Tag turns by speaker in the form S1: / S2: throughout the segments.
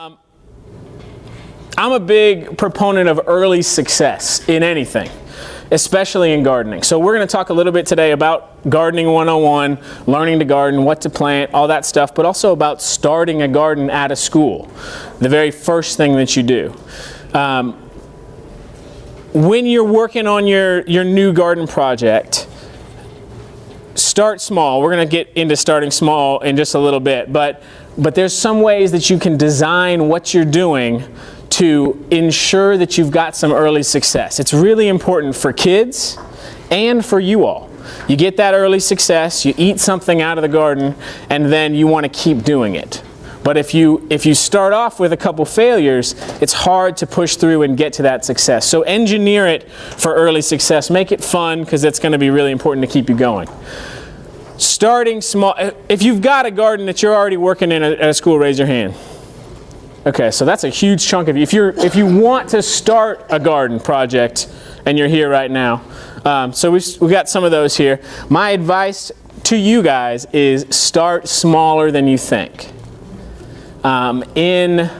S1: I'm a big proponent of early success in anything, especially in gardening. So we're going to talk a little bit today about gardening 101, learning to garden, what to plant, all that stuff, but also about starting a garden at a school, the very first thing that you do. When you're working on your new garden project, start small. We're going to get into starting small in just a little bit, but there's some ways that you can design what you're doing to ensure that you've got some early success. It's really important for kids and for you all. You get that early success, you eat something out of the garden, and then you want to keep doing it. But if you start off with a couple failures, it's hard to push through and get to that success. So engineer it for early success. Make it fun, because it's going to be really important to keep you going. Starting small. If you've got a garden that you're already working in at a school, raise your hand. Okay, so that's a huge chunk of you. If you want to start a garden project and you're here right now, so we've got some of those here. My advice to you guys is start smaller than you think. In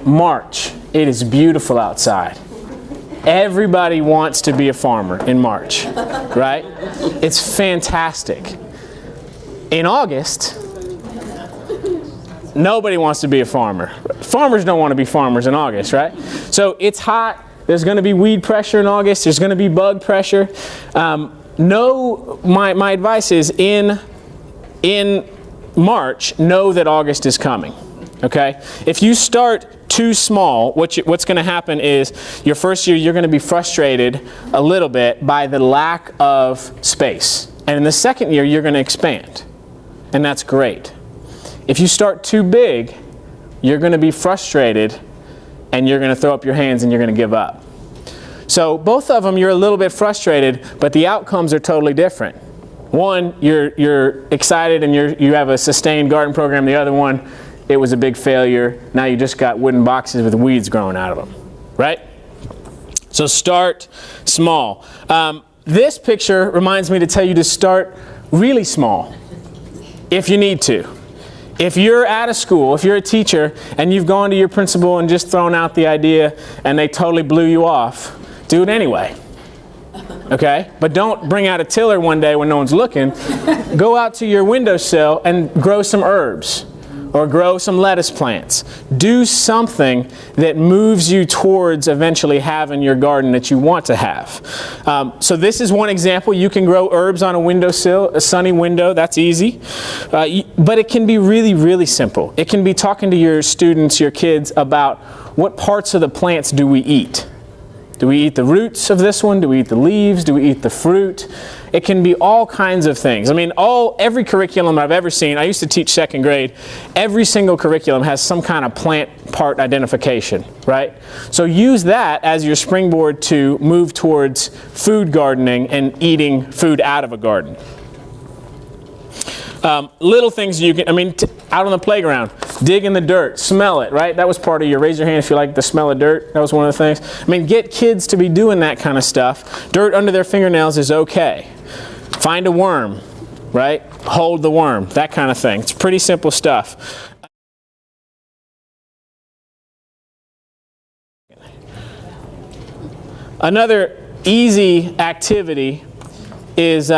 S1: March, it is beautiful outside. Everybody wants to be a farmer in March, right? It's fantastic. In August, nobody wants to be a farmer. Farmers don't want to be farmers in August, right? So it's hot. There's going to be weed pressure in August. There's going to be bug pressure. My advice is in March, know that August is coming. Okay? If you start too small, what's going to happen is your first year you're going to be frustrated a little bit by the lack of space. And in the second year you're going to expand. And that's great. If you start too big, you're going to be frustrated and you're going to throw up your hands and you're going to give up. So both of them you're a little bit frustrated, but the outcomes are totally different. One, you're excited and you have a sustained garden program. The other one, it was a big failure. Now you just got wooden boxes with weeds growing out of them, right? So start small. This picture reminds me to tell you to start really small if you need to. If you're at a school, if you're a teacher and you've gone to your principal and just thrown out the idea and they totally blew you off, do it anyway. Okay? But don't bring out a tiller one day when no one's looking. Go out to your windowsill and grow some herbs or grow some lettuce plants. Do something that moves you towards eventually having your garden that you want to have. So this is one example. You can grow herbs on a windowsill, a sunny window. That's easy. But it can be really, really simple. It can be talking to your students, your kids, about what parts of the plants do we eat. Do we eat the roots of this one? Do we eat the leaves? Do we eat the fruit? It can be all kinds of things. I mean, every curriculum I've ever seen, I used to teach second grade, every single curriculum has some kind of plant part identification, right? So use that as your springboard to move towards food gardening and eating food out of a garden. Little things you can, out on the playground, dig in the dirt, smell it, right? That was part of your, raise your hand if you like the smell of dirt. That was one of the things. Get kids to be doing that kind of stuff. Dirt under their fingernails is okay. Find a worm, right? Hold the worm, that kind of thing. It's pretty simple stuff. Another easy activity is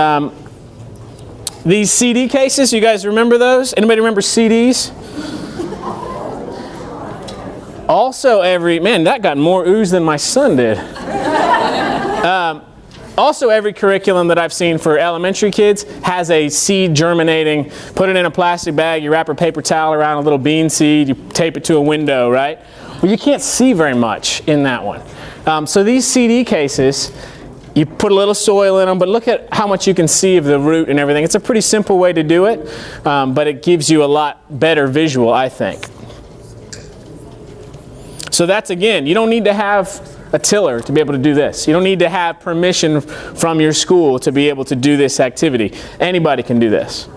S1: these CD cases. You guys remember those? Anybody remember CDs? Also man, that got more ooze than my son did. Also every curriculum that I've seen for elementary kids has a seed germinating. Put it in a plastic bag, you wrap a paper towel around a little bean seed, you tape it to a window, right? Well, you can't see very much in that one. So these CD cases, you put a little soil in them, but look at how much you can see of the root and everything. It's a pretty simple way to do it, but it gives you a lot better visual, I think. So that's, again, you don't need to have a tiller to be able to do this. You don't need to have permission from your school to be able to do this activity. Anybody can do this.